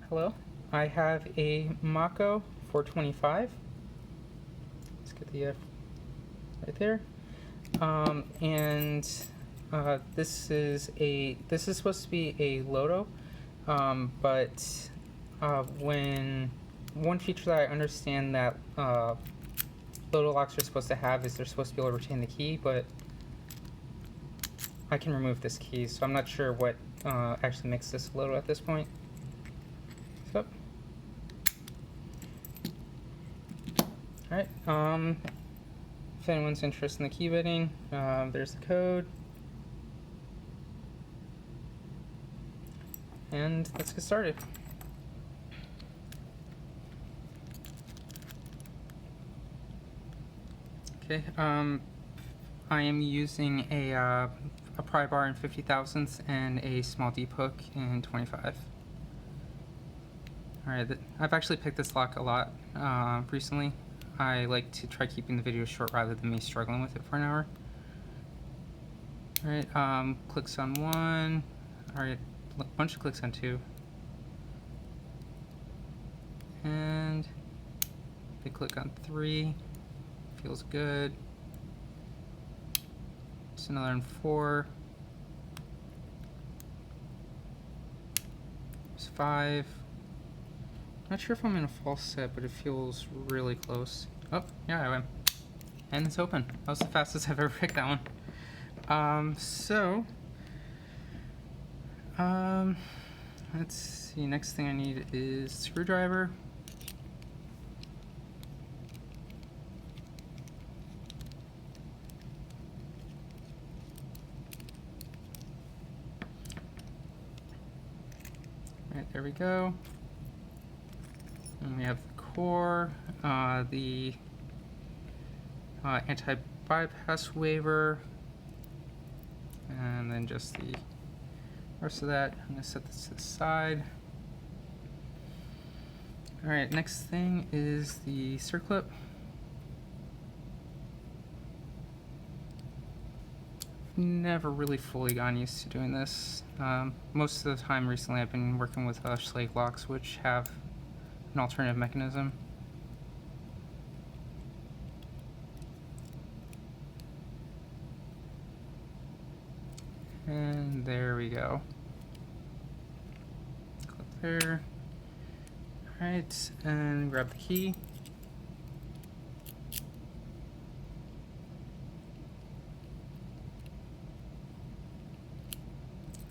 Hello, I have a Mako 425. Let's get the right there. And this is supposed to be a LOTO, but when one feature that I understand that LOTO locks are supposed to have is they're supposed to be able to retain the key, but I can remove this key, so I'm not sure what actually makes this LOTO at this point. So, alright, if anyone's interested in the key bitting, there's the code. And let's get started. Okay, I am using a Pry-bar in 50 thousandths and a small deep hook in 25. Alright, I've actually picked this lock a lot recently. I like to try keeping the video short rather than me struggling with it for an hour. Alright, clicks on 1. Alright, a bunch of clicks on 2. And big click on 3. Feels good. Just another on 4. There's 5. Not sure if I'm in a false set, but it feels really close. Oh, yeah, I am. And it's open. That was the fastest I've ever picked that one. Let's see, next thing I need is screwdriver. Right, there we go. And we have the core, the anti-bypass waiver, and then just the rest of that. I'm going to set this to the side. Alright, next thing is the circlip. Never really fully gotten used to doing this. Most of the time recently I've been working with Schlage locks, which have an alternative mechanism. And there we go. Click there. Alright, and grab the key.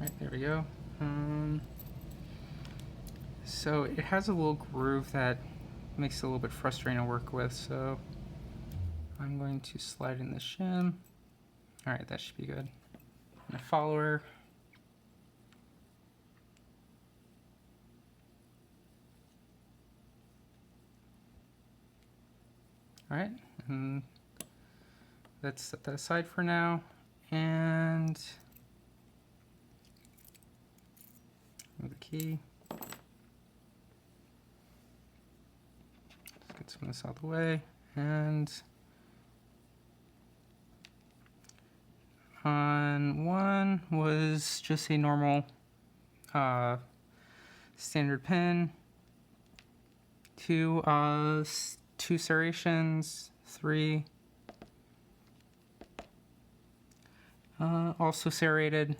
Alright, there we go. So it has a little groove that makes it a little bit frustrating to work with, so I'm going to slide in the shim. Alright, that should be good. And a follower. Alright, and let's set that aside for now. And move the key. Let's get some of this out of the way. And on 1 was just a normal standard pin. 2 serrations. 3 also serrated.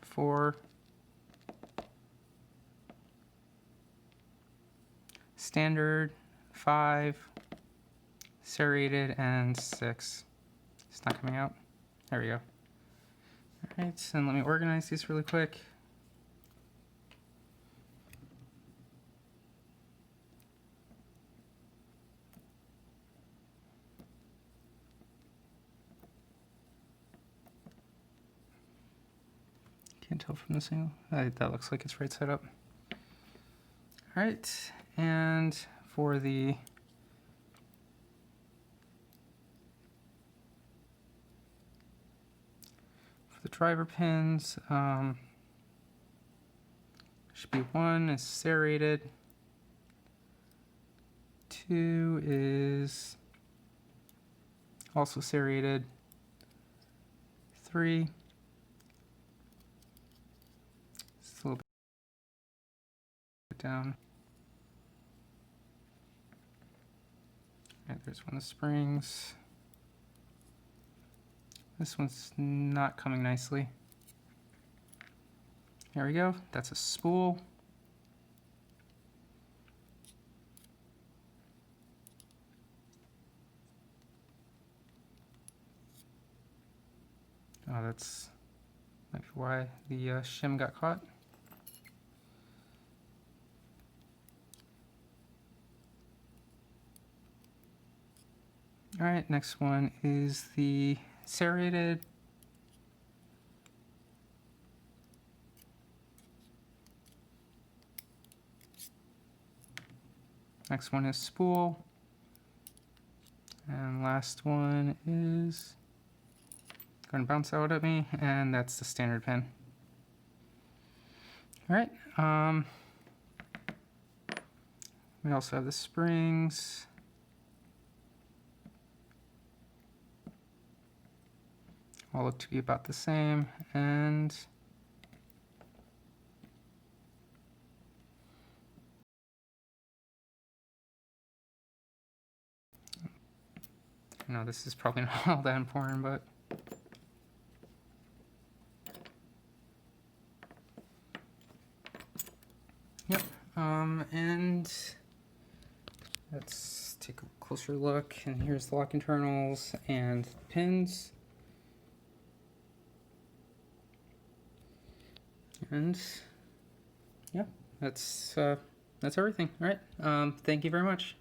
4 standard. 5 serrated, and 6. It's not coming out. There we go. Alright, and let me organize these really quick. Can't tell from this angle. That looks like it's right side up. Alright, and for the driver pins, should be 1 is serrated, 2 is also serrated, 3 it's a little it down. Alright, there's one of the springs. This one's not coming nicely. There we go, that's a spool. Oh, that's might be why the shim got caught. All right, next one is the serrated. Next one is spool. And last one is going to bounce out at me, and that's the standard pin. All right. We also have the springs. All look to be about the same, and no, this is probably not all that important, but yep. And let's take a closer look. And here's the lock internals and the pins. And yeah, that's everything. All right. Thank you very much.